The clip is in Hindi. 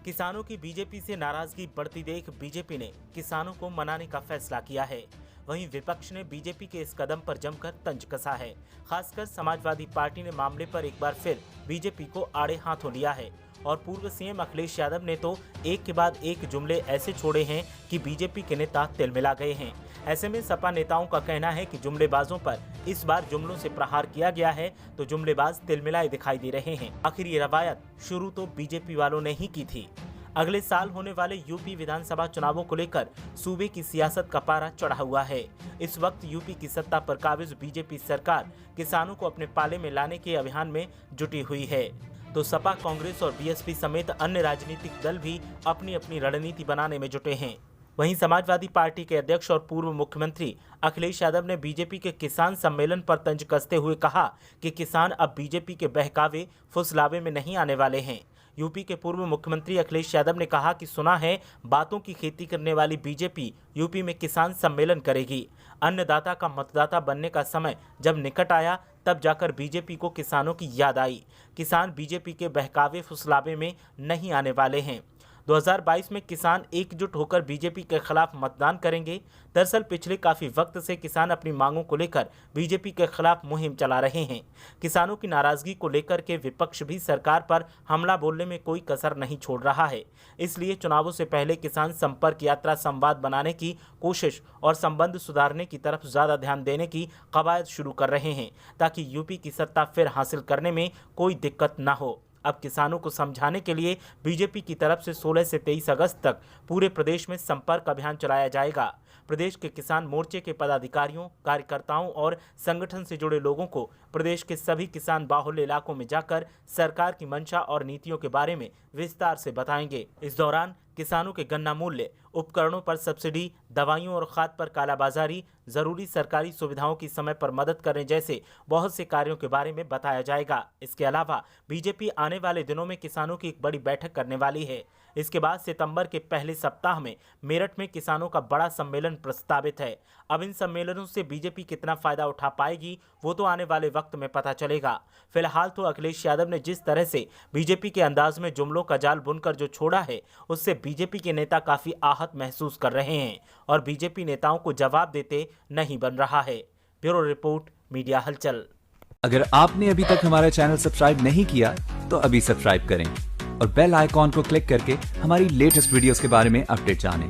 किसानों की बीजेपी से नाराजगी बढ़ती देख बीजेपी ने किसानों को मनाने का फैसला किया है। वहीं विपक्ष ने बीजेपी के इस कदम पर जमकर तंज कसा है। खासकर समाजवादी पार्टी ने मामले पर एक बार फिर बीजेपी को आड़े हाथों लिया है और पूर्व सीएम अखिलेश यादव ने तो एक के बाद एक जुमले ऐसे छोड़े हैं कि बीजेपी के नेता तिलमिला गए हैं। ऐसे में सपा नेताओं का कहना है कि जुमलेबाजों पर इस बार जुमलों से प्रहार किया गया है तो जुमलेबाज तिलमिलाए दिखाई दे रहे हैं। आखिर ये रवायत शुरू तो बीजेपी वालों ने ही की थी। अगले साल होने वाले यूपी विधानसभा चुनावों को लेकर सूबे की सियासत का पारा चढ़ा हुआ है। इस वक्त यूपी की सत्ता पर काबिज बीजेपी सरकार किसानों को अपने पाले में लाने के अभियान में जुटी हुई है, तो सपा, कांग्रेस और बीएसपी समेत अन्य राजनीतिक दल भी अपनी अपनी रणनीति बनाने में जुटे हैं। वहीं समाजवादी पार्टी के अध्यक्ष और पूर्व मुख्यमंत्री अखिलेश यादव ने बीजेपी के किसान सम्मेलन पर तंज कसते हुए कहा कि किसान अब बीजेपी के बहकावे फुसलावे में नहीं आने वाले हैं। यूपी के पूर्व मुख्यमंत्री अखिलेश यादव ने कहा कि सुना है बातों की खेती करने वाली बीजेपी यूपी में किसान सम्मेलन करेगी। अन्नदाता का मतदाता बनने का समय जब निकट आया तब जाकर बीजेपी को किसानों की याद आई। किसान बीजेपी के बहकावे फुसलावे में नहीं आने वाले हैं। 2022 में किसान एकजुट होकर बीजेपी के खिलाफ मतदान करेंगे। दरअसल पिछले काफी वक्त से किसान अपनी मांगों को लेकर बीजेपी के खिलाफ मुहिम चला रहे हैं। किसानों की नाराजगी को लेकर के विपक्ष भी सरकार पर हमला बोलने में कोई कसर नहीं छोड़ रहा है। इसलिए चुनावों से पहले किसान संपर्क यात्रा संवाद बनाने की कोशिश और संबंध सुधारने की तरफ ज्यादा ध्यान देने की कवायद शुरू कर रहे हैं ताकि यूपी की सत्ता फिर हासिल करने में कोई दिक्कत न हो। अब किसानों को समझाने के लिए बीजेपी की तरफ से 16 से 23 अगस्त तक पूरे प्रदेश में संपर्क अभियान चलाया जाएगा। प्रदेश के किसान मोर्चे के पदाधिकारियों, कार्यकर्ताओं और संगठन से जुड़े लोगों को प्रदेश के सभी किसान बाहुल्य इलाकों में जाकर सरकार की मंशा और नीतियों के बारे में विस्तार से बताएंगे। इस दौरान किसानों के गन्ना मूल्य, उपकरणों पर सब्सिडी, दवाइयों और खाद पर कालाबाजारी, जरूरी सरकारी सुविधाओं की समय पर मदद करने जैसे बहुत से कार्यों के बारे में बताया जाएगा। इसके अलावा बीजेपी आने वाले दिनों में किसानों की एक बड़ी बैठक करने वाली है। इसके बाद सितंबर के पहले सप्ताह में मेरठ में किसानों का बड़ा सम्मेलन प्रस्तावित है। अब इन सम्मेलनों से बीजेपी कितना फायदा उठा पाएगी वो तो आने वाले वक्त में पता चलेगा। फिलहाल तो अखिलेश यादव ने जिस तरह से बीजेपी के अंदाज में जुमलों का जाल बुनकर जो छोड़ा है उससे बीजेपी के नेता काफी आहत महसूस कर रहे हैं और बीजेपी नेताओं को जवाब देते नहीं बन रहा है। ब्यूरो रिपोर्ट, मीडिया हलचल। अगर आपने अभी तक हमारा चैनल सब्सक्राइब नहीं किया तो अभी सब्सक्राइब करें और बेल आइकॉन को क्लिक करके हमारी लेटेस्ट वीडियोस के बारे में अपडेट जानें।